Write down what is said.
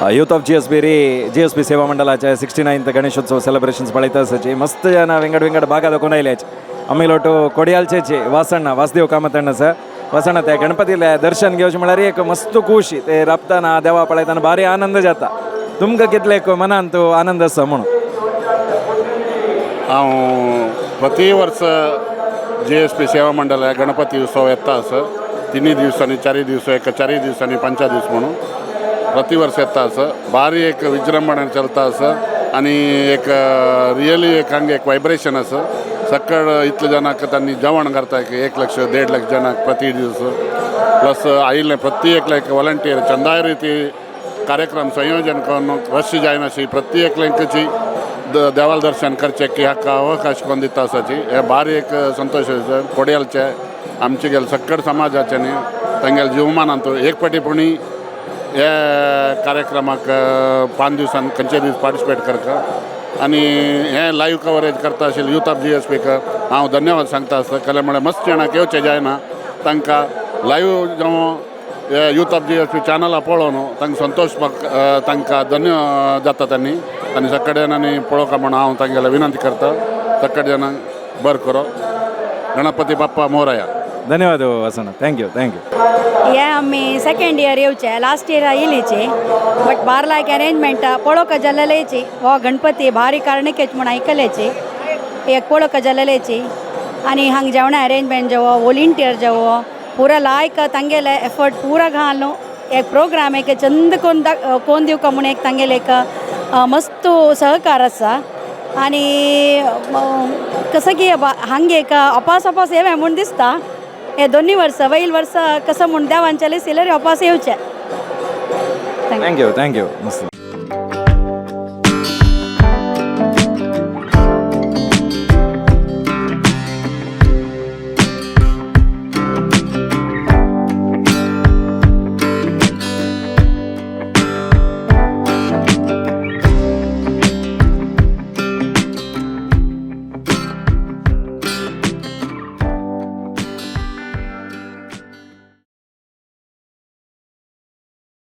youth of GSP सेवा मंडळाच्या 69th Ganeshotsav celebrations पळयता आसाची मस्त जन वेंगड वेंगड भागा दाखोवन आयल्याच आमी लोटो कोडयालचे वासण्णा वासदेव कामतण्ण आसा वासण्णा त्या गणपतीले दर्शन घेवचें म्हळ्यार एक मस्त खुशी ते राबताना देवा पळयताना भारी आनंद जाता तुमकां कितले एक मनान तो आनंद आसा म्हणून हांव प्रति वर्स GSP सेवा मंडळ गणपती उत्सव येता आसा 3 दिवसांनी 4 दिवस एक 4 दिवसांनी 5 दिवस म्हणून प्रति वर्ष येता आसा भारी एक विजृंभणान चलता आसा आनी एक रियली एक हांगा एक वायब्रेशन आसा सक्कळ इतले जनाक तांणी जेवण करता 1 लाख 1.5 लाख जनाक प्रति दिवस प्लस आयिल्ले प्रत्येक लायक वॉलंटियर चंदाय रीती कार्यक्रम संयोजन करून रश जायनाशी प्रत्येक लायकची देवाल दर्शन करचे की हाका अवकाश करून दिता आसाची हे भारी एक संतोष कोडयालचे आमचे गेल सक्कड समाजाचे न्ही तांगेल जीवमानांत एक पाटीपुणी हे कार्यक्रमाक 5 दिवसांनी खंयचे दीस पार्टिसिपेट करता आनी हे लाईव्ह कवरेज करता आशिल्ले यूथ ऑफ GSP हांव धन्यवाद सांगता आसता केले म्हळ्यार मस्त जाणांक येवचें जायना तांकां लाईव्ह जावं हे यूथ ऑफ GSP चॅनलां पळोवन तांकां संतोश तांकां धन्य जाता त्यांनी आनी सगळे जाणांनी पळोवका म्हणून हांव तांगेले विनंती करता सगळे जाणांक बरें करो गणपती बाप्पा मोरया धन्यवाद वासण्णा थँक्यू हे आमी सेकेंड इयर येवचे लास्ट इयर येयलीचे बट बार लायक अरेंजमेंट पळोवका जाल्लेची हो गणपती भारी कारणकेच म्हूण आयकलेची एक पळोवका जाल्लेची आनी हांगा जेवणा अरेंजमेंट जावो वॉलिंटियर जावो पुरा लायक तांगेले एफर्ट पुरा घालून एक प्रोग्राम एक चंद कोण दिवका म्हणून एक तांगेले एक मस्त सहकार आसा आनी कसं की हांगा एक अपास येवे म्हूण दिसता हे दोन्ही वर्स वैल वर्स कसं म्हूण देवांचेले सिलरी अपास येवचे थँक्यू मस्त